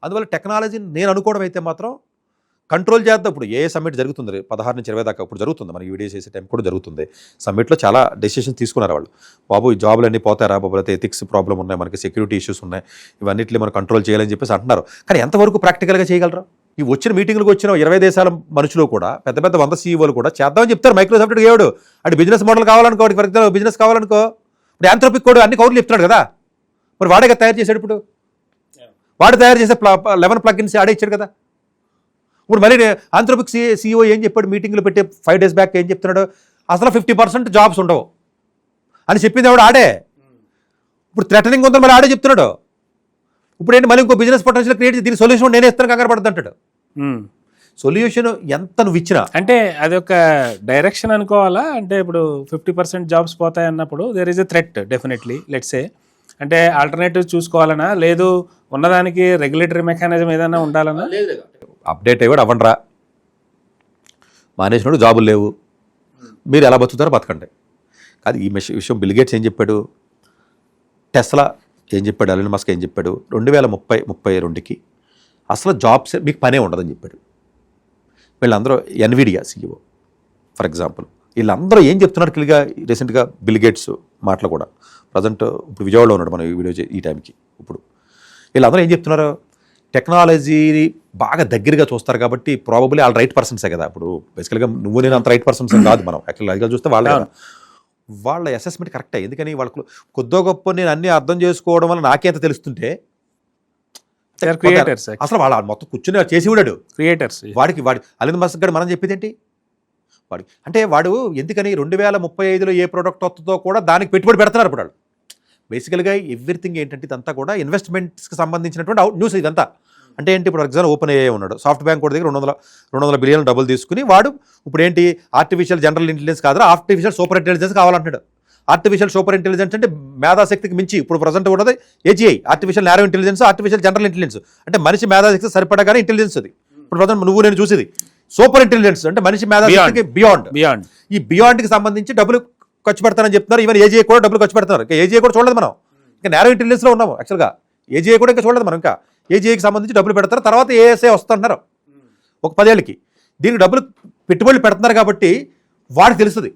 అందువల్ల టెక్నాలజీ నేను అనుకోవడం అయితే మాత్రం కంట్రోల్ చేద్దాం. ఇప్పుడు ఏ సమ్మిట్ జరుగుతుంది 16 నుంచి 20 దాకా ఇప్పుడు జరుగుతుంది, మనకి వీడియో చేసే టైం కూడా జరుగుతుంది. సమ్మిట్లో చాలా డెసిషన్స్ తీసుకున్నారు వాళ్ళు. బాబు ఈ జాబులు అన్నీ పోతారా బాబు, అయితే ఎథిక్స్ ప్రాబ్లం ఉన్నాయి, మనకి సెక్యూరిటీ ఇష్యూస్ ఉన్నాయి, ఇవన్నిటిని మనం కంట్రోల్ చేయాలని చెప్పేసి అంటున్నారు. కానీ ఎంతవరకు ప్రాక్టికల్గా చేయగలరు? ఈ వచ్చిన మీటింగ్లకు వచ్చిన 20 దేశాల మనుషులు కూడా పెద్ద పెద్ద 100 సీఈఓలు కూడా చేద్దామని చెప్తారు. మైక్రోసాఫ్ట్ ఏవాడు అంటే బిజినెస్ మోడల్ కావాలనుకో, ఫర్ ఎగ్జాంపుల్ బిజినెస్ కావాలనుకో, ఇప్పుడు యాంథ్రోపిక్ కూడా అన్ని కౌంట్లు చెప్తున్నాడు కదా, మరి వాడే కదా తయారు చేశాడు. ఇప్పుడు వాడు తయారు చేసే 11 ప్లగిన్స్ ఆడే ఇచ్చాడు కదా. ఇప్పుడు మళ్ళీ యాంథ్రోపిక్ సీఈఓ ఏం చెప్పాడు మీటింగ్లో పెట్టి 5 days బ్యాక్ ఏం చెప్తున్నాడు, అసలు 50% జాబ్స్ ఉండవు అని చెప్పింది ఎవడు ఆడే. ఇప్పుడు థ్రెటనింగ్ ఉందని మళ్ళీ ఆడే చెప్తున్నాడు. ఇప్పుడు ఏంటి మళ్ళీ ఇంకో బిజినెస్ పొటెన్షియల్ క్రియేట్ చేసి దీని సొల్యూషన్ నేనే ఇస్తాను కంగారు పడుతుంది అంటాడు. సొల్యూషన్ ఎంత నువ్వు ఇచ్చినా అంటే అది ఒక డైరెక్షన్ అనుకోవాలా? అంటే ఇప్పుడు 50% జాబ్స్ పోతాయి అన్నప్పుడు there is a threat definitely, let's say. అంటే ఆల్టర్నేటివ్ చూసుకోవాలనా, లేదు ఉన్నదానికి రెగ్యులేటరీ మెకానిజం ఏదైనా ఉండాలన్నా? అప్డేట్ అయ్యాడు అవ్వండిరా, మానేసినోడు జాబులు లేవు, మీరు ఎలా బతుకుతారో బతకండి. కాదు ఈ విషయం బిల్ గేట్స్ ఏం చెప్పాడు, టెస్లా ఏం చెప్పాడు, ఎలన్ మస్క్ ఏం చెప్పాడు, 2032కి అసలు జాబ్స్ మీకు పనే ఉండదని చెప్పాడు. వీళ్ళందరూ ఎన్విడియా సీఈఓ ఫర్ ఎగ్జాంపుల్, వీళ్ళందరూ ఏం చెప్తున్నారు క్లియర్గా రీసెంట్గా బిల్ గేట్స్ మాటలు కూడా. ప్రజెంట్ ఇప్పుడు విజయవాడలో ఉన్నాడు మనం ఈ వీడియో ఈ టైంకి. ఇప్పుడు వీళ్ళందరూ ఏం చెప్తున్నారు, టెక్నాలజీని బాగా దగ్గరగా చూస్తారు కాబట్టి ప్రాబబ్లీ వాళ్ళు రైట్ పర్సన్సే కదా. ఇప్పుడు బేసికల్గా నువ్వు నేను అంత రైట్ పర్సన్స్ కాదు, మనం యాక్చువల్గా చూస్తే వాళ్ళ అసెస్మెంట్ కరెక్టే. ఎందుకని వాళ్ళకు కొద్దో గొప్ప నేను అన్నీ అర్థం చేసుకోవడం వల్ల నాకే అంత తెలుస్తుంటే, అసలు వాళ్ళ మొత్తం కూర్చుని చేసి ఉన్నాడు క్రియేటర్స్. వాడి అలన్ మస్క్ గారు మనం చెప్పేది ఏంటి, వాడు ఎందుకని 2035లో ఏ ప్రోడక్ట్ వస్తుందో కూడా దానికి పెట్టుబడి పెడుతున్నారు. ఇప్పుడు వాళ్ళు బేసికల్గా ఎవ్రీథింగ్ ఏంటంటే ఇదంతా కూడా ఇన్వెస్ట్మెంట్స్కి సంబంధించినటువంటి న్యూస్ ఇదంతా. అంటే ఏంటి, ఇప్పుడు ఫర్ ఎగ్జాంపుల్ ఓపెన్ అయ్యే ఉన్నాడు, సాఫ్ట్ బ్యాంక్ కూడా దగ్గర 200 బిలియన్ డబ్బులు తీసుకుని వాడు ఇప్పుడు ఏంటి ఆర్టిఫిషియల్ జనరల్ ఇంటెలిజెన్స్ కాదు, ఆర్టిఫిషియల్ సూపర్ ఇంటెలిజెన్స్ కావాలంటున్నాడు. ఆర్టిఫిషియల్ సూపర్ ఇంటెలిజెన్స్ అంటే మేధాశక్తికి మించి ఇప్పుడు ప్రజెంట్ ఉన్నది AGI, artificial narrow intelligence, artificial general intelligence అంటే మనిషి మేధాశక్తి సరిపడగానే ఇంటెలిజెన్స్. అది ఇప్పుడు ప్రజెంట్ నువ్వు నేను చూసేది సూపర్ ఇంటెలిజెన్స్ అంటే మనిషి మేధాశక్తికి బియాండ్. ఈ బియాండ్కి సంబంధించి డబ్బులు ఖర్చు పెడతారని చెప్తున్నారు. ఈవెన్ ఏజీఐ కూడా డబ్బులు ఖర్చు పెడతారు. ఇంకా ఏజీఐ కూడా చూడలేదు మనం, ఇంకా నారో ఇంటెలిజెన్స్లో ఉన్నాము. యాక్చువల్గా ఏజీఐ కూడా ఇంకా చూడలేదు మనం. ఇంకా ఏజీఐకి సంబంధించి డబ్బులు పెడతారు, తర్వాత ఏఎస్ఐ వస్తున్నారు ఒక 10 ఏళ్ళకి. దీనికి డబ్బులు పెట్టుబడులు పెడుతున్నారు కాబట్టి వాడికి తెలుస్తుంది.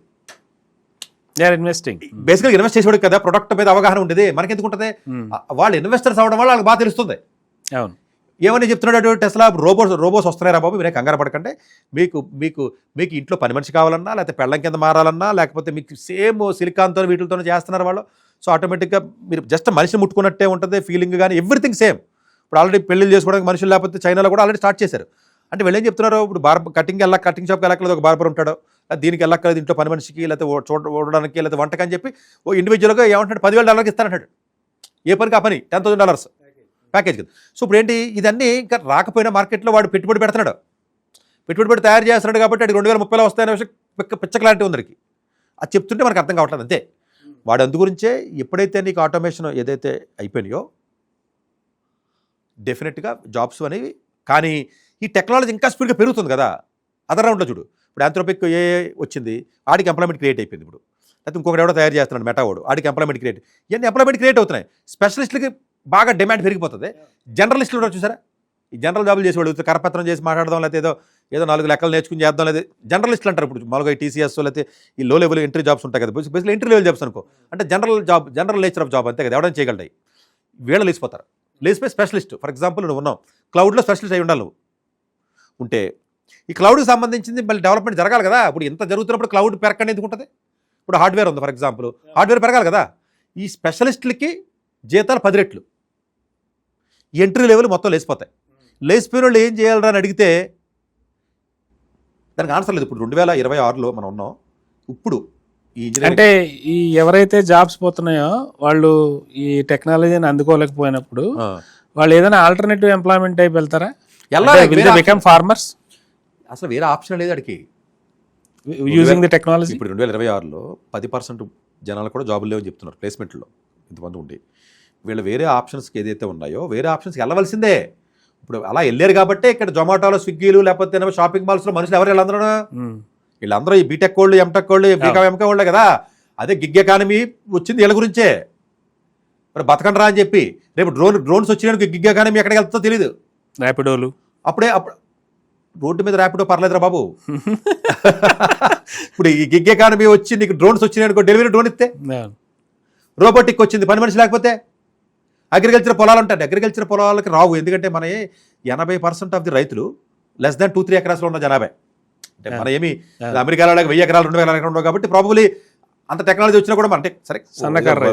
బేసిక్గా ఇన్వెస్ట్ చేసేవాడు కదా, ప్రొడక్ట్ మీద అవగాహన ఉండేది. మనకి ఎందుకు ఉంటుంది, వాళ్ళు ఇన్వెస్టర్స్ అవ్వడం వల్ల వాళ్ళకి బాగా తెలుస్తుంది. అవును, ఏమని చెప్తున్నాడు టెస్లా, రోబోస్ వస్తున్నాయి రా బాబు, మీరే కంగారు పడకండి, మీకు ఇంట్లో పని మనిషి కావాలన్నా, లేకపోతే పెళ్ళం కింద మారాలన్నా, లేకపోతే మీకు సేమ్ సిలికాన్తో వీటితో చేస్తున్నారు వాళ్ళు. సో ఆటోమేటిక్గా మీరు జస్ట్ మనిషిని ముట్టుకున్నట్టే ఉంటుంది ఫీలింగ్, కానీ ఎవ్రీథింగ్ సేమ్. ఇప్పుడు ఆల్రెడీ పెళ్లిళ్ళు చేసుకోవడానికి మనుషులు లేకపోతే చైనాలో కూడా ఆల్రెడీ స్టార్ట్ చేశారు. అంటే వీళ్ళు ఏం చెప్తున్నారు, ఇప్పుడు కటింగ్ షాప్కి వెళ్ళక్కలేదు, ఒక బార్బర్ ఉంటాడు, దీనికి వెళ్ళక్కలేదు ఇంట్లో పని మనిషికి, లేకపోతే చూడడానికి, లేకపోతే వంటకి అని చెప్పి ఓ ఇండివిజువల్గా ఏమంటాడు $10,000 ఇస్తానంటాడు. ఏ పనికి ఆ పని $10,000 ప్యాకేజ్ కదా. సో ఇప్పుడు ఏంటి, ఇదన్నీ ఇంకా రాకపోయినా మార్కెట్లో వాడు పెట్టుబడి పెడుతున్నాడు, పెట్టుబడి పెట్టి తయారు చేస్తున్నాడు కాబట్టి అది 2030లో వస్తాయనే విషయం పిచ్చ క్లారిటీ ఉందరికి. అది చెప్తుంటే మనకు అర్థం కావట్లేదు అంతే. వాడు అందుగురించే ఎప్పుడైతే నీకు ఆటోమేషన్ ఏదైతే అయిపోయినాయో డెఫినెట్గా జాబ్స్ అనేవి. కానీ ఈ టెక్నాలజీ ఇంకా స్పీడ్గా పెరుగుతుంది కదా. అదర్ రౌండ్లో చూడు, ఇప్పుడు యాంథ్రోపిక్ ఏ వచ్చింది, ఆడికి ఎంప్లాయ్మెంట్ క్రియేట్ అయిపోయింది. ఇప్పుడు లేకపోతే ఇంకొకటి ఎవడో తయారు చేస్తున్నాడు మెటావాడు, ఆడికి ఎంప్లాయ్మెంట్ క్రియేట్, ఇవన్నీ ఎంప్లాయ్మెంట్ క్రియేట్ అవుతున్నాయి. స్పెషలిస్టులకి బాగా డిమాండ్ పెరిగిపోతుంది. జనరలిస్టులు కూడా చూసారా, ఈ జనరల్ జాబులు చేసేవాడు కరపత్రం చేసి మాట్లాడదాం, లేకపోతే ఏదో 4 లెక్కలు నేర్చుకుని చేద్దాం, లేదా జనరలిస్టులు అంటారు. ఇప్పుడు మామూలుగా టీసీఎస్ లేకపోతే ఈ లో లెవెల్ ఎంట్రీ జాబ్స్ ఉంటాయి కదా, బేసిక్లీ ఎంట్రీ లెవెల్ జాబ్స్ అనుకో, అంటే జనరల్ నేచర్ ఆఫ్ జాబ్ అంతే కదా, ఎవరైనా చేయగలరు. వీళ్ళు లేచిపోతారు, లేచిపోయి స్పెషలిస్ట్. ఫర్ ఎగ్జాంపుల్ నువ్వు ఉన్నావు క్లౌడ్లో స్పెషలిస్ట్ అయి ఉండాలి, నువ్వు ఉంటే ఈ క్లౌడ్కి సంబంధించింది మళ్ళీ డెవలప్మెంట్ జరగాలి కదా. ఇప్పుడు ఇంత జరుగుతున్నప్పుడు క్లౌడ్ పెరగండి ఎందుకు ఉంటుంది. ఇప్పుడు హార్డ్వేర్ ఉంది ఫర్ ఎగ్జాంపుల్, హార్డ్వేర్ పెరగాలి కదా. ఈ స్పెషలిస్టులకి జీతాలు 10 రెట్లు, ఎంట్రీ లెవెల్ మొత్తం లేచిపోతాయి. లేచిపోయిన వాళ్ళు ఏం చేయాలరా అని అడిగితే దానికి ఆన్సర్ లేదు. ఇప్పుడు 2026లో మనం ఉన్నాం. ఇప్పుడు ఈ అంటే ఈ ఎవరైతే జాబ్స్ పోతున్నాయో వాళ్ళు ఈ టెక్నాలజీని అందుకోలేకపోయినప్పుడు వాళ్ళు ఏదైనా ఆల్టర్నేటివ్ ఎంప్లాయ్మెంట్ టైప్ వెళ్తారా, బికమ్ ఫార్మర్స్? అసలు వేరే ఆప్షన్ లేదు అడిగి యూజింగ్ ది టెక్నాలజీ. ఇప్పుడు 2026లో 10% జనాలు కూడా జాబులు లేవని చెప్తున్నారు ప్లేస్మెంట్లో ఇంతమంది ఉండి. వీళ్ళు వేరే ఆప్షన్స్కి ఏదైతే ఉన్నాయో వేరే ఆప్షన్స్కి వెళ్ళవలసిందే. ఇప్పుడు అలా వెళ్ళారు కాబట్టి ఇక్కడ జొమాటోలో, స్విగ్గీలు, లేకపోతే షాపింగ్ మాల్స్లో మనుషులు ఎవరు వీళ్ళందరూ, వీళ్ళందరూ ఈ బీటెక్ వాళ్ళు, ఎంటెక్ వాళ్ళు, ఎంకే వాళ్ళే కదా. అదే గిగ్ ఎకానమీ వచ్చింది వీళ్ళ గురించే. మరి బతకండి రా అని చెప్పి రేపు డ్రోన్స్ వచ్చినానికి గిగ్ ఎకానమీ ఎక్కడికి వెళ్తుందో తెలియదు. ర్యాపిడోలు అప్పుడు రోడ్డు మీద ర్యాపిడో పర్లేదురా బాబు. ఇప్పుడు ఈ గిగ్ ఎకానమీ వచ్చి నీకు డ్రోన్స్ వచ్చినాయి అనుకో, డెలివరీ డ్రోన్ ఇస్తే, రోబోటిక్ వచ్చింది, పని మనిషి లేకపోతే. అగ్రికల్చర్ పొలాలు ఉంటాయి, అగ్రికల్చర్ పొలాలకి రావు. ఎందుకంటే మన 80% ఆఫ్ ది రైతులు లెస్ దాన్ 2-3 ఎకరాస్లో ఉన్న జనాభా. అంటే మన ఏమి అమెరికాలో 1000 ఎకరాలు 2000 ఎకరాలు ఉండవు కాబట్టి ప్రాబబులీ అంత టెక్నాలజీ వచ్చినా కూడా అంటే సరే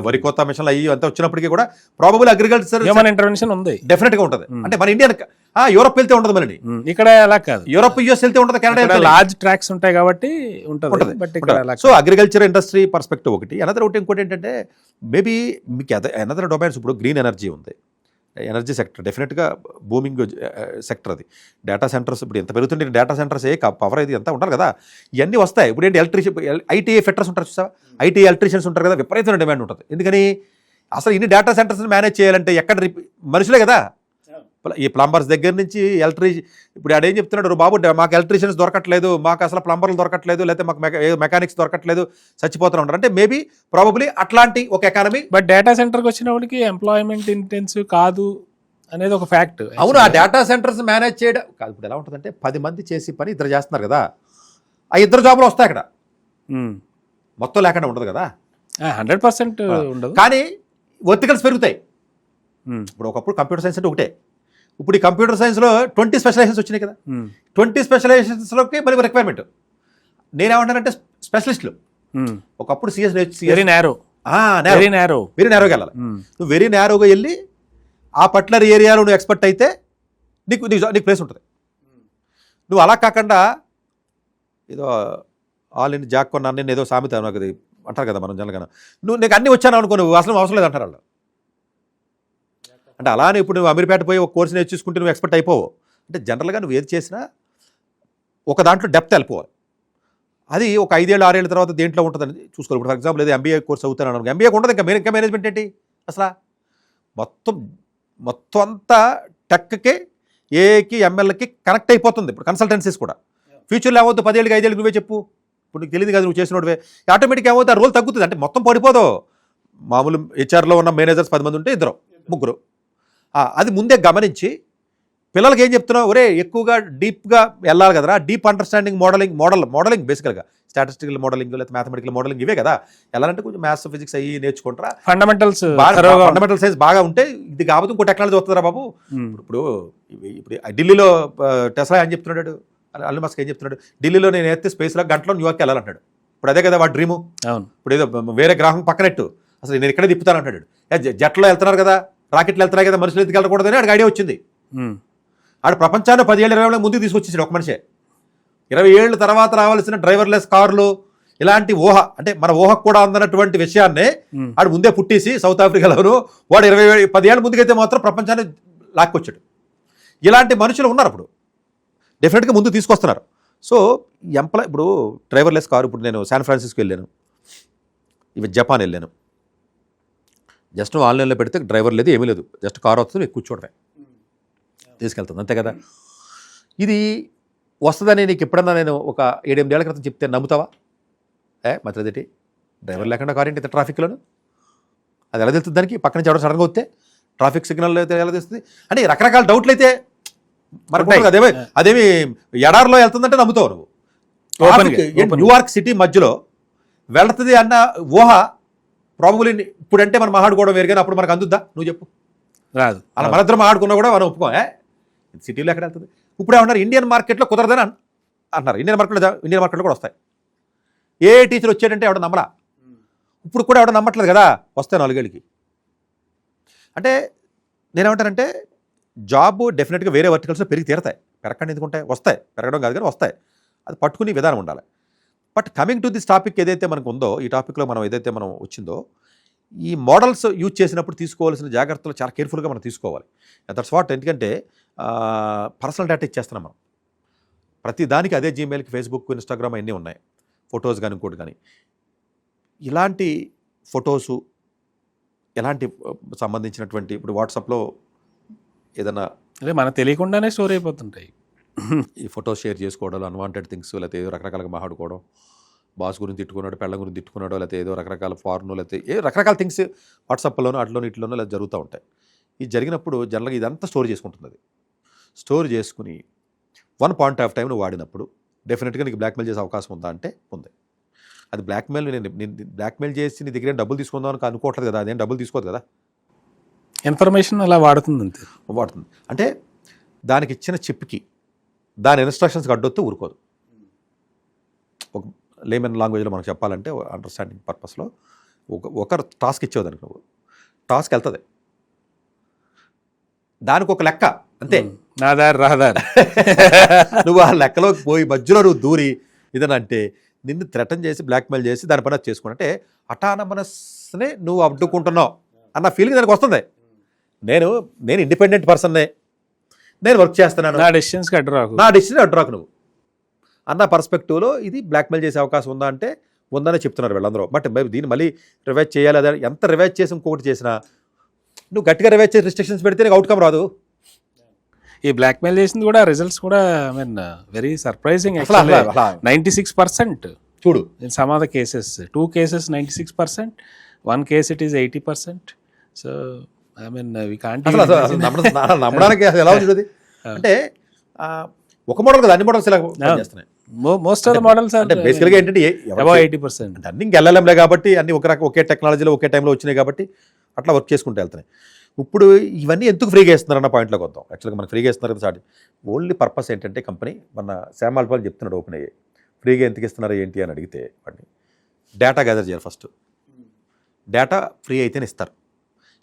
వరి కోత మిషన్లు అయ్యి అంతా వచ్చినప్పటికీ కూడా ప్రాబబుల్ అగ్రికల్చర్ ఇంటర్వెన్షన్ ఉంది, డెఫినెట్ గా ఉంటుంది. అంటే మన ఇండియన్ యూరోప్ వెళ్తే ఉండదు, మళ్ళీ ఇక్కడ అలా కాదు. యూరోప్ యూఎస్ వెళ్తే ఉంటుంది, కెనడా లార్జ్ ట్రాక్స్ ఉంటాయి కాబట్టి ఉంటుంది. But so agriculture industry perspective ఒకటి. అనదర్ ఒకటి ఇంకోటి ఏంటంటే మేబీ మీకు అనదర్ డొమైన్స్. ఇప్పుడు గ్రీన్ ఎనర్జీ ఉంది, ఎనర్జీ సెక్టర్ డెఫినెట్గా బూమింగ్ సెక్టర్. అది డేటా సెంటర్స్ ఇప్పుడు ఎంత పెరుగుతుంటే డేటా సెంటర్స్ పవర్ ఇది ఎంత ఉండాలి కదా, ఇవన్నీ వస్తాయి. ఇప్పుడు ఏంటి ఐటీఐ ఫిట్టర్స్ ఉంటారు చూసావా, ఐటీ ఎలక్ట్రీషియన్స్ ఉంటారు కదా, విపరీతమైన డిమాండ్ ఉంటుంది. ఎందుకని అసలు ఇన్ని డేటా సెంటర్స్ని మేనేజ్ చేయాలంటే ఎక్కడ మనుషులే కదా. ఈ ప్లంబర్స్ దగ్గర నుంచి ఇప్పుడు ఆడేం చెప్తున్నాడు, బాబు మాకు ఎలక్ట్రీషియన్స్ దొరకట్లేదు, మాకు అసలు ప్లంబర్లు దొరకట్లేదు, లేకపోతే మాకు మెకానిక్స్ దొరకట్లేదు, చచ్చిపోతూ ఉంటారు. అంటే మేబీ ప్రాబబ్లీ అట్లాంటి ఒక ఎకానమీ. బట్ డేటా సెంటర్కి వచ్చిన వాడికి ఎంప్లాయ్మెంట్ ఇంటెన్సివ్ కాదు అనేది ఒక ఫ్యాక్ట్. అవును, ఆ డేటా సెంటర్స్ మేనేజ్ చేయడం కాదు. ఇప్పుడు ఎలా ఉంటుందంటే 10 మంది చేసి పని 2 చేస్తున్నారు కదా, ఆ 2 జాబులు వస్తాయి అక్కడ, మొత్తం లేకుండా ఉండదు కదా. 100% ఉండదు, కానీ వర్టికల్స్ పెరుగుతాయి. ఇప్పుడు ఒకప్పుడు కంప్యూటర్ సైన్స్ అంటే ఒకటే, ఇప్పుడు ఈ కంప్యూటర్ సైన్స్లో 20 స్పెషలైజేషన్స్ వచ్చినాయి కదా. 20 స్పెషలైజేషన్స్లోకి మరి రిక్వైర్మెంట్. నేనేమంటానంటే స్పెషలిస్టులు. ఒకప్పుడు వెరీ నేరోగా వెళ్ళాలి. నువ్వు వెరీ నేరోగా వెళ్ళి ఆ పర్టికులర్ ఏరియాలో నువ్వు ఎక్స్పర్ట్ అయితే నీకు ప్లేస్ ఉంటుంది. నువ్వు అలా కాకుండా ఏదో ఆల్ ఇన్ జాక్ కొన్నా నేను ఏదో సామెత నాకు అది అంటారు కదా మనం జనరల్గా, నీకు అన్నీ వచ్చాను అనుకో, నువ్వు అసలు అవసరం లేదు అంటారు వాళ్ళు. అంటే అలానే ఇప్పుడు నువ్వు అమీర్పేట పోయి ఒక కోర్స్ నేర్చుకుంటే నువ్వు ఎక్స్పర్ట్ అయిపోవు. అంటే జనరల్గా నువ్వు ఏది చేసినా ఒక దాంట్లో డెప్త్ వెళ్ళిపోవాలి. అది ఒక 5 ఏళ్ళు 6 ఏళ్ళ తర్వాత దేంట్లో ఉంటుందని చూసుకోవాలి. ఇప్పుడు ఫర్ ఎగ్జాంపుల్ ఏదో ఎంబీఏ కోర్స్ అవుతాను, ఎంబీఏ ఉండదు, ఇంకా మేనేజ్మెంట్ ఏంటి అసలు. మొత్తం అంతా టెక్కి, ఏకి, ఎంఎల్కి కనెక్ట్ అయిపోతుంది. ఇప్పుడు కన్సల్టెన్సీస్ కూడా ఫ్యూచర్లో ఏమవుతుంది, 10 ఏళ్ళకి 5 ఏళ్ళకి నువ్వే చెప్పు. ఇప్పుడు నీకు తెలియదు కదా, నువ్వు చేసినోడివే, ఆటోమేటిక్గా ఏమవుతుంది, ఆ రోల్ తగ్గుతుంది. అంటే మొత్తం పడిపోదు. మామూలు హెచ్ఆర్లో ఉన్న మేనేజర్స్ 10 మంది ఉంటే 2 3, అది ముందే గమనించి పిల్లలకి ఏం చెప్తున్నావు, ఒరే ఎక్కువగా డీప్గా వెళ్ళాలి కదరా, డీప్ అండర్స్టాండింగ్ మోడలింగ్ బేసికల్గా స్టాటిస్టికల్ మోడలింగ్ లేదా మ్యాథమెటికల్ మోడలింగ్ ఇవే కదా. వెళ్ళాలంటే కొంచెం మ్యాథ్స్ ఫిజిక్స్ అయ్యి నేర్చుకుంటారా, ఫండమెంటల్ సైన్స్ బాగా ఉంటే ఇది కాకపోతే ఇంకో టెక్నాలజీ వస్తుందిరా బాబు. ఇప్పుడు ఢిల్లీలో టెస్లా అని చెప్తున్నాడు, ఎలాన్ మస్క్ ఏం చెప్తున్నాడు, ఢిల్లీలో నేను ఎత్తే స్పేస్లో గంటలో న్యూయార్క్ వెళ్ళాలంటాడు. ఇప్పుడు అదే కదా వాడు డ్రీము. ఇప్పుడు ఏదో వేరే గ్రహం పక్కనట్టు అసలు నేను ఇక్కడే తిప్పుతాను అంటాడు. జట్లో వెళ్తున్నారు కదా, రాకెట్లు వెళ్తున్నాయి కదా, మనుషులు ఎత్తుకు వెళ్ళకూడదని ఆడికి ఐడియా వచ్చింది. ఆడు ప్రపంచాన్ని 10 ఏళ్ళు 20 ఏళ్ళ ముందుకు తీసుకొచ్చేసాడు ఒక మనిషే. 20 ఏళ్ళ తర్వాత రావాల్సిన డ్రైవర్లెస్ కార్లు ఇలాంటి ఊహ, అంటే మన ఊహకు కూడా అందనటువంటి విషయాన్ని ఆడు ముందే పుట్టేసి సౌత్ ఆఫ్రికాలోను వాడు 10 ఏళ్ళ ముందుకైతే మాత్రం ప్రపంచాన్ని లాక్కొచ్చాడు. ఇలాంటి మనుషులు ఉన్నారు, ఇప్పుడు డెఫినెట్గా ముందు తీసుకొస్తున్నారు. సో ఇప్పుడు డ్రైవర్లెస్ కారు, ఇప్పుడు నేను శాన్ ఫ్రాన్సిస్కో వెళ్ళాను, ఇవి జపాన్ వెళ్ళాను, జస్ట్ ఆన్లైన్లో పెడితే డ్రైవర్ లేదు, ఏమీ లేదు, జస్ట్ కార్ వస్తుంది, కూర్చోవడమే, తీసుకెళ్తుంది, అంతే కదా. ఇది వస్తుందని నీకు ఎప్పుడన్నా నేను ఒక 7-8 ఏళ్ల క్రితం చెప్తే నమ్ముతావా? మధ్యదేటి డ్రైవర్ లేకుండా కార్ ఏంటి ట్రాఫిక్లోను, అది ఎలా తెలుస్తుంది దానికి? పక్కన నుంచి ఎవడో సడన్గా వస్తే ట్రాఫిక్ సిగ్నల్ అయితే ఎలా తెలుస్తుంది? అంటే రకరకాల డౌట్లు అయితే మనకు అదేమి ఎడారిలో వెళ్తుందంటే నమ్ముతావు నువ్వు. న్యూయార్క్ సిటీ మధ్యలో వెళ్తుంది అన్న ఊహ ప్రాబబుల్లీ ఇప్పుడంటే మనం మాట్లాడుకోవడం వేరు, కానీ అప్పుడు మనకు అందుద్దా? నువ్వు చెప్పు. రాదు. అలా మనిద్దరం మాట్లాడుకున్నా కూడా మనం ఒప్పుకో, సిటీలో ఎక్కడ వెళ్తుంది? ఇప్పుడు ఏమన్నారు, ఇండియన్ మార్కెట్లో కుదరదని అంటున్నారు. ఇండియన్ మార్కెట్లో కూడా వస్తాయి. ఏ టీచర్ వచ్చాడంటే ఎవడ నమ్మలా, ఇప్పుడు కూడా ఎవడ నమ్మట్లేదు కదా, వస్తాయి 4 ఏళ్ళకి. అంటే నేనేమంటానంటే జాబ్ డెఫినెట్గా వేరే వర్టికల్స్లో పెరిగి తీరతాయి, పెరగకుండా ఎందుకుంటాయి, వస్తాయి, పెరగడం కాదు కానీ వస్తాయి. అది పట్టుకునే విధానం ఉండాలి. But coming to this topic ఏదైతే మనకు ఉందో, ఈ టాపిక్లో మనం ఏదైతే మనం వచ్చిందో, ఈ మోడల్స్ యూజ్ చేసినప్పుడు తీసుకోవాల్సిన జాగ్రత్తలు చాలా కేర్ఫుల్గా మనం తీసుకోవాలి. That's what. ఎందుకంటే పర్సనల్ డేటా ఇచ్చేస్తున్నాం మనం ప్రతి దానికి. అదే జీమెయిల్కి ఫేస్బుక్ ఇన్స్టాగ్రామ్ అన్నీ ఉన్నాయి, ఫొటోస్ కానీ ఇంకోటి కానీ. ఇలాంటి ఫొటోసు ఎలాంటి సంబంధించినటువంటి ఇప్పుడు వాట్సాప్లో ఏదైనా అదే మనకు తెలియకుండానే స్టోర్ అయిపోతుంటాయి. ఈ ఫొటోస్ షేర్ చేసుకోవడం, అన్వాంటెడ్ థింగ్స్, లేకపోతే ఏదో రకరకాలుగా మాట్లాడుకోవడం, బాస్ గురించి తిట్టుకున్నాడు, పెళ్ళ గురించి తిట్టుకున్నాడో, లేకపోతే ఏదో రకరకాల ఫార్ను, లేకపోతే రకరకాల థింగ్స్ వాట్సాప్లోనూ అట్లోనూ ఇట్లోనూ లేదా జరుగుతూ ఉంటాయి. ఇది జరిగినప్పుడు జనరల్గా ఇదంతా స్టోర్ చేసుకుంటుంది. అది స్టోర్ చేసుకుని వన్ పాయింట్ ఆఫ్ టైం నువ్వు వాడినప్పుడు డెఫినెట్గా నీకు బ్లాక్మెయిల్ చేసే అవకాశం ఉందా అంటే ఉంది. అది బ్లాక్మెయిల్, నేను బ్లాక్మెయిల్ చేసి నీ దగ్గర డబ్బులు తీసుకుందాం అని అనుకోవట్లేదు కదా, అదేం డబ్బులు తీసుకోదు కదా, ఇన్ఫర్మేషన్ అలా వాడుతుంది అంతే. వాడుతుంది. అంటే దానికి ఇచ్చిన చిప్కి దాని ఇన్స్ట్రక్షన్స్కి అడ్డొత్తు ఊరుకోదు. ఒక లేమన్ లాంగ్వేజ్లో మనకు చెప్పాలంటే అండర్స్టాండింగ్ పర్పస్లో ఒక టాస్క్ ఇచ్చేవు దానికి, నువ్వు టాస్క్ వెళ్తుంది, దానికి ఒక లెక్క అంతే, నా దారి రహదారి. నువ్వు ఆ లెక్కలోకి పోయి మధ్యలో నువ్వు దూరి ఇదనంటే నిన్ను థ్రెటన్ చేసి బ్లాక్మెయిల్ చేసి దాని పని చేసుకుంటే అటానమస్నే నువ్వు అడ్డుకుంటున్నావు అన్న ఫీలింగ్ దానికి వస్తుంది. నేను ఇండిపెండెంట్ పర్సన్నే, నేను వర్క్ చేస్తున్నాను, నా డెసిషన్స్కి అడ్డు రాకు, నా డెసిషన్ అడ్డు రాకు నువ్వు అన్న పర్స్పెక్టివ్లో ఇది బ్లాక్మెయిల్ చేసే అవకాశం ఉందా అంటే ఉందని చెప్తున్నారు వీళ్ళందరూ. బట్ దీన్ని మళ్ళీ రివైజ్ చేయాలి, అదే ఎంత రివైజ్ చేసి ఇంకొకటి చేసినా నువ్వు గట్టిగా రివైజ్ చేసి రిస్ట్రిక్షన్స్ పెడితే నీకు అవుట్కమ్ రాదు. ఈ బ్లాక్మెయిల్ చేసింది కూడా రిజల్ట్స్ కూడా ఐ మీన్ వెరీ సర్ప్రైజింగ్. 96% చూడు in some of the cases, 2 cases 96%, 1 case it is 80%. So I mean we can't అసలు నమ్మడానికి అసలు ఎలా ఉంది అంటే ఒక మోడల్ కదా, అన్ని మోడల్స్ ఇలా చేస్తున్నాయి. most of the models are అంటే బేసికల్గా ఏంటంటే above 80%. అంటే అన్ని ఎల్ఎల్ఎంలే కాబట్టి అన్ని ఒకే టెక్నాలజీలో ఒకే టైంలో వచ్చినాయి కాబట్టి అట్లా వర్క్ చేసుకుంటూ వెళ్తున్నాయి. ఇప్పుడు ఇవన్నీ ఎందుకు ఫ్రీగా ఇస్తున్నారు అన్న పాయింట్లోకి వద్దాం. యాక్చువల్గా మనకు ఫ్రీగా ఇస్తున్నారు కదా స్టార్ట్, ఓన్లీ పర్పస్ ఏంటంటే కంపెనీ మన శామ్ ఆల్పాల్ చెప్తున్నాడు ఓపెన్ అయ్యి ఫ్రీగా ఎందుకు ఇస్తున్నారు ఏంటి అని అడిగితే వాడిని డేటా గ్యాదర్ చేయాలి. ఫస్ట్ డేటా ఫ్రీ అయితేనే ఇస్తారు.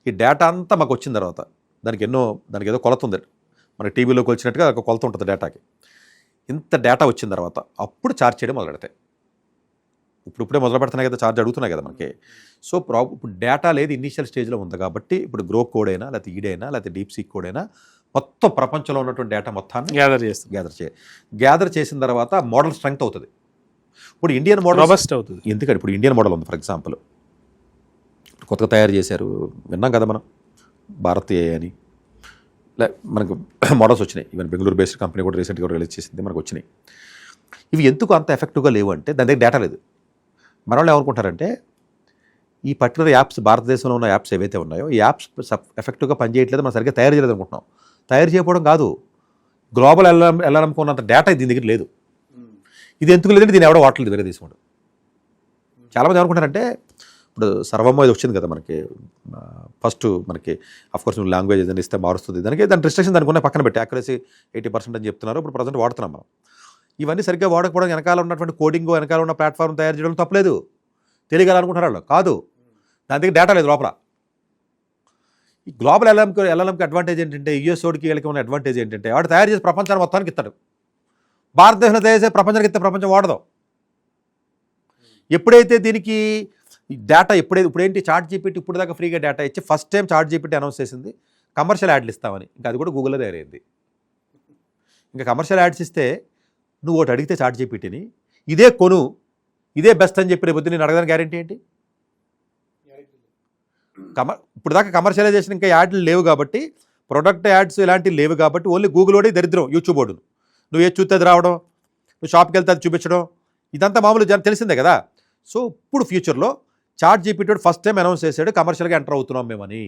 ఈ డేటా అంతా మాకు వచ్చిన తర్వాత దానికి ఏదో కొలత ఉంది, మన టీవీలో కొలిచినట్టుగా ఒక కొలత ఉంటుంది డేటాకి. ఇంత డేటా వచ్చిన తర్వాత అప్పుడు ఛార్జ్ చేయడం మొదలు పెడతాయి. ఇప్పుడే మొదలు పెడుతున్నాయి కదా, ఛార్జ్ అడుగుతున్నాయి కదా మనకి. సో ఇప్పుడు డేటా లేదు, ఇనీషియల్ స్టేజ్లో ఉంది కాబట్టి ఇప్పుడు గ్రోక్ కోడ్ అయినా లేకపోతే ఈడైనా లేకపోతే డీప్ సీక్ కోడ్ అయినా మొత్తం ప్రపంచంలో ఉన్నటువంటి డేటా మొత్తాన్ని గ్యాదర్ చేసిన తర్వాత మోడల్ స్ట్రెంగ్త్ అవుతుంది. ఇప్పుడు ఇండియన్ మోడల్ రోబస్ట్ అవుతుంది. ఎందుకంటే ఇప్పుడు ఇండియన్ మోడల్ ఉంది, ఫర్ ఎగ్జాంపుల్ కొత్తగా తయారు చేశారు, విన్నాం కదా మనం, భారత్ ఏ అని మనకు మోడల్స్ వచ్చినాయి. ఈవెన్ బెంగళూరు బేస్డ్ కంపెనీ కూడా రీసెంట్గా రిలీజ్ చేసింది, మనకు వచ్చినాయి. ఇవి ఎందుకు అంత ఎఫెక్టివ్గా లేవు అంటే దాని దగ్గర డేటా లేదు. మన వాళ్ళు ఏమనుకుంటారంటే ఈ పర్టికులర్ యాప్స్, భారతదేశంలో ఉన్న యాప్స్ ఏవైతే ఉన్నాయో ఈ యాప్స్ ఎఫెక్టివ్గా పనిచేయట్లేదు, మనం సరిగ్గా తయారు చేయలేదు అనుకుంటున్నాం. తయారు చేయకపోవడం కాదు, గ్లోబల్ వెళ్ళాలనుకున్నంత డేటా దీని దగ్గర లేదు. ఇది ఎందుకు లేదంటే దీన్ని ఎవడో వాడలేదు వేరే దేశం. చాలామంది ఏమనుకుంటారంటే ఇప్పుడు సర్వమో ఇది వచ్చింది కదా మనకి, ఫస్ట్ మనకి అఫ్కోర్స్ నువ్వు లాంగ్వేజ్ ఏదైనా ఇస్తే మారుస్తుంది, దాని రిస్ట్రిక్షన్ దానికి ఉన్న పక్కన పెట్టి యాక్యురసీ 80% అని చెప్తున్నారు. ఇప్పుడు ప్రజెంట్ వాడుతున్నాం మనం. ఇవన్నీ సరిగ్గా వాడకపోవడం, వెనకాల ఉన్నటువంటి కోడింగ్, వెనకాల ఉన్న ప్లాట్ఫామ్ తయారు చేయడం తప్పలేదు, తెలియగలనుకుంటారు వాళ్ళు కాదు, దాని దగ్గర డేటా లేదు లోపల. ఈ గ్లోబల్ ఎల్ఎల్ఎంకి అడ్వాంటేజ్ ఏంటంటే, యూఎస్ఓడికి వీళ్ళకి ఉన్న అడ్వాంటేజ్ ఏంటంటే వాడు తయారు చేసి ప్రపంచాన్ని మొత్తానికి ఇస్తాడు. భారతదేశంలో తయారు చేసి ప్రపంచానికి ఇస్తే ప్రపంచం వాడదాం. ఎప్పుడైతే దీనికి డేటా ఇప్పుడేంటి చాట్ జీపీటీ ఇప్పుడు దాకా ఫ్రీగా డేటా ఇచ్చి first time chat GPT announce చేసింది కమర్షియల్ యాడ్లు ఇస్తామని. ఇంకా అది కూడా గూగుల్లో తయారైంది. ఇంకా కమర్షియల్ యాడ్స్ ఇస్తే నువ్వు ఒకటి అడిగితే చాట్ జీపీటీని ఇదే కొను, ఇదే బెస్ట్ అని చెప్పి రేపు నేను అడగడానికి గ్యారెంటీ ఏంటి? ఇప్పుడు దాకా కమర్షియలైజేషన్ ఇంకా యాడ్లు లేవు కాబట్టి, ప్రొడక్ట్ యాడ్స్ ఇలాంటివి లేవు కాబట్టి ఓన్లీ గూగుల్ వాడే దరిద్రం, యూట్యూబ్ వాడు. నువ్వు ఏది చూస్తే అది రావడం, నువ్వు షాప్కి వెళ్తే అది చూపించడం, ఇదంతా మామూలు తెలిసిందే కదా. సో ఇప్పుడు ఫ్యూచర్లో chat GPT first time announce చేశాడు కమర్షియల్గా ఎంటర్ అవుతున్నాం మేమని.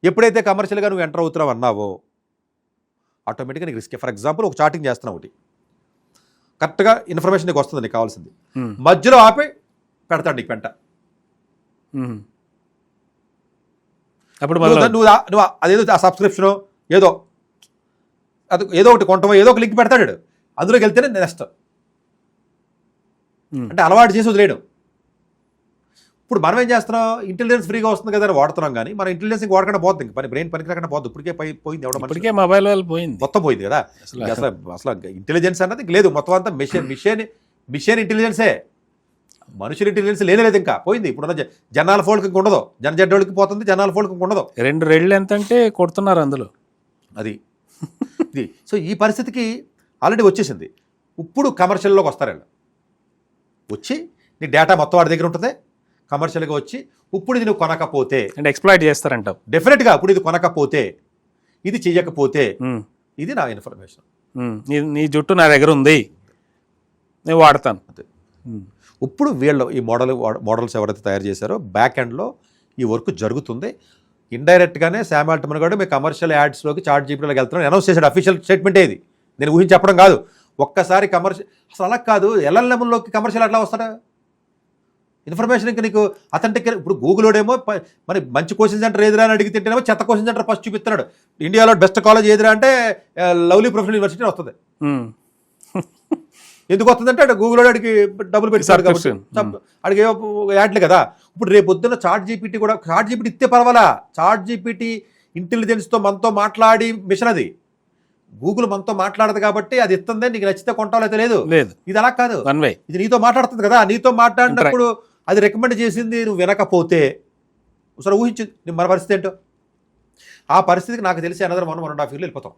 ఎప్పుడైతే కమర్షియల్గా నువ్వు ఎంటర్ అవుతున్నావు అన్నావో ఆటోమేటిక్గా నీకు రిస్క్. ఫర్ ఎగ్జాంపుల్ ఒక చాటింగ్ చేస్తున్నావు, ఒకటి కరెక్ట్గా ఇన్ఫర్మేషన్ నీకు వస్తుంది, నీకు కావాల్సింది, మధ్యలో ఆపి పెడతాడు నీకు వెంట. అప్పుడు నువ్వు అదేదో ఆ సబ్స్క్రిప్షను ఏదో ఒకటి కొంటమో ఏదో ఒక లింక్ పెడతాడు, అందులోకి వెళ్తేనే నెక్స్ట్. అంటే అలవాటు చేసి వదిలేయడం. ఇప్పుడు మనం ఏం చేస్తున్నాం, ఇంటెలిజెన్స్ ఫ్రీగా వస్తుంది కదా అని వాడుతున్నాం, కానీ మన ఇంటెలిజెన్స్ ఇంక వాడకుండా పోతుంది, ఇంక బ్రెయిన్ పనికి రాకుండా పోతుంది. ఇప్పటికే పోయింది, ఇప్పటికే మొబైల్ వాళ్ళు పోయింది, మొత్తం పోయింది కదా. అసలు ఇంటెలిజెన్స్ అన్నది ఇంక లేదు, మొత్తం అంతా మిషన్ ఇంటెలిజెన్సే, మనుషుల ఇంటెలిజెన్స్ లేదు, ఇంకా పోయింది. ఇప్పుడున్న జనాల ఫోల్కి ఇంక ఉండదు, జనజడ్డోళ్ళకి పోతుంది, జనాల ఫోల్కి ఇంక ఉండదు. 2 రెళ్ళు ఎంత అంటే కొడుతున్నారు అందులో, అది ఇది. సో ఈ పరిస్థితికి ఆల్రెడీ వచ్చేసింది. ఇప్పుడు కమర్షియల్లోకి వస్తారు వీళ్ళు, వచ్చి నీ డేటా మొత్తం వాడి దగ్గర ఉంటుంది, కమర్షియల్గా వచ్చి ఇప్పుడు ఇది నువ్వు కొనకపోతే అంటే ఎక్స్ప్లాయిట్ చేస్తారంట డెఫినెట్గా. ఇప్పుడు ఇది కొనకపోతే, ఇది చెయ్యకపోతే ఇది నా ఇన్ఫర్మేషన్, నీ జుట్టు నా దగ్గర ఉంది, నేను వాడతాను. ఇప్పుడు వీళ్ళు ఈ మోడల్స్ ఎవరైతే తయారు చేశారో బ్యాక్ ఎండ్లో ఈ వర్క్ జరుగుతుంది. ఇండైరెక్ట్గానే శామ్ ఆల్ట్మన్ గారు మీ కమర్షియల్ యాడ్స్లోకి చాట్ జీపీటీలోకి వెళ్తున్నాను అనౌన్స్ చేశాడు. అఫీషియల్ స్టేట్మెంటే ఇది, నేను ఊహించి చెప్పడం కాదు. ఒక్కసారి కమర్షియల్ అసలు అలా కాదు, ఎల్ఎల్ఎంలోకి కమర్షియల్ అట్లా వస్తాడా? ఇన్ఫర్మేషన్ ఇంకా నీకు అథెంటిక్. ఇప్పుడు గూగుల్లోడేమో మరి మంచి కోచింగ్ సెంటర్ ఏదిరా అని అడిగితేనేమో చెత్త కోచింగ్ సెంటర్ ఫస్ట్ చూపిస్తున్నాడు. ఇండియాలో బెస్ట్ కాలేజ్ ఏదిరా అంటే లవ్లీ ప్రొఫెషనల్ యూనివర్సిటీ వస్తుంది. ఎందుకు వస్తుందంటే అక్కడ గూగుల్లో అడిగి డబ్బులు పెట్టాడు కాబట్టి అడిగే యాడ్లు కదా. ఇప్పుడు రేపు పొద్దున్న చాట్ జీపీటీ కూడా, చాట్ జీపీటీ ఇస్తే పర్వాలా, చాట్ జీపీటీ ఇంటెలిజెన్స్తో మనతో మాట్లాడి మిషన్ అది. గూగుల్ మనతో మాట్లాడదు కాబట్టి అది ఇస్తుంది, నీకు నచ్చితే కొంటాలో అయితే లేదు. ఇది అలా కాదు, ఇది నీతో మాట్లాడుతుంది కదా. నీతో మాట్లాడినప్పుడు అది రికమెండ్ చేసింది నువ్వు వినకపోతే సరే ఊహించు మన పరిస్థితి ఏంటో. ఆ పరిస్థితికి నాకు తెలిసి అనదర్ 1.5 years వెళ్ళిపోతాం.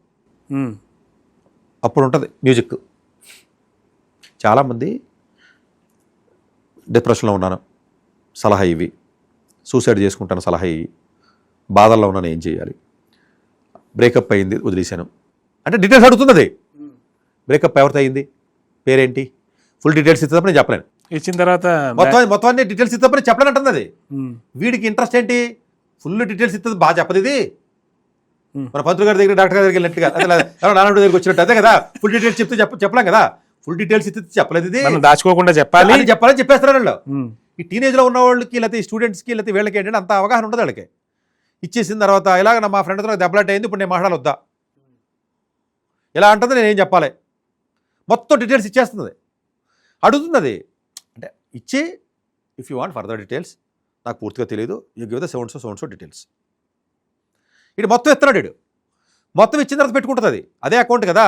అప్పుడు ఉంటుంది మ్యూజిక్. చాలామంది డిప్రెషన్లో ఉన్నాను సలహా ఇవి, సూసైడ్ చేసుకుంటాను సలహా ఇవి, బాధల్లో ఉన్నాను ఏం చేయాలి, బ్రేకప్ అయింది వదిలేశాను అంటే డీటెయిల్స్ అడుగుతుంది. బ్రేకప్ ఎవరితో అయింది, పేరేంటి, ఫుల్ డీటెయిల్స్ ఇస్తే నేను చెప్పలేను. ఇచ్చిన తర్వాత మొత్తాన్ని డీటెయిల్స్ ఇస్తే చెప్పలేను అంటుంది అది. వీడికి ఇంట్రెస్ట్ ఏంటి, ఫుల్ డీటెయిల్స్ ఇస్తుంది బాగా చెప్పదు ఇది. మన పంతులు గారి దగ్గర డాక్టర్ గారి దగ్గర వెళ్ళినట్టుగా నాన్న దగ్గరికి వచ్చినట్టు అదే కదా. ఫుల్ డీటెయిల్స్ చెప్తే చెప్పలేం కదా. ఫుల్ డీటెయిల్స్ ఇస్తే చెప్పలేదు, ఇది దాచుకోకుండా చెప్పాలని చెప్పేస్తున్నారు వాళ్ళు. ఈ టీనేజ్లో ఉన్న వాళ్ళకి లేకపోతే ఈ స్టూడెంట్స్కి లేకపోతే వీళ్ళకి ఏంటంటే అంత అవగాహన ఉండదు వాళ్ళకి. ఇచ్చేసిన తర్వాత ఇలాగ నా మా ఫ్రెండ్తో దెబ్బలాట అయింది, ఇప్పుడు నేను మాట్లాడొద్దా ఇలా అంటుంది, నేనేం చెప్పాలి, మొత్తం డీటెయిల్స్ ఇచ్చేస్తుంది. అడుగుతున్నది అంటే ఇచ్చి if you want further details, నాకు పూర్తిగా తెలియదు, you give the so details. ఇటు మొత్తం ఇస్తున్నాడు, ఇడు మొత్తం ఇచ్చిన తర్వాత పెట్టుకుంటుంది అది, అదే అకౌంట్ కదా.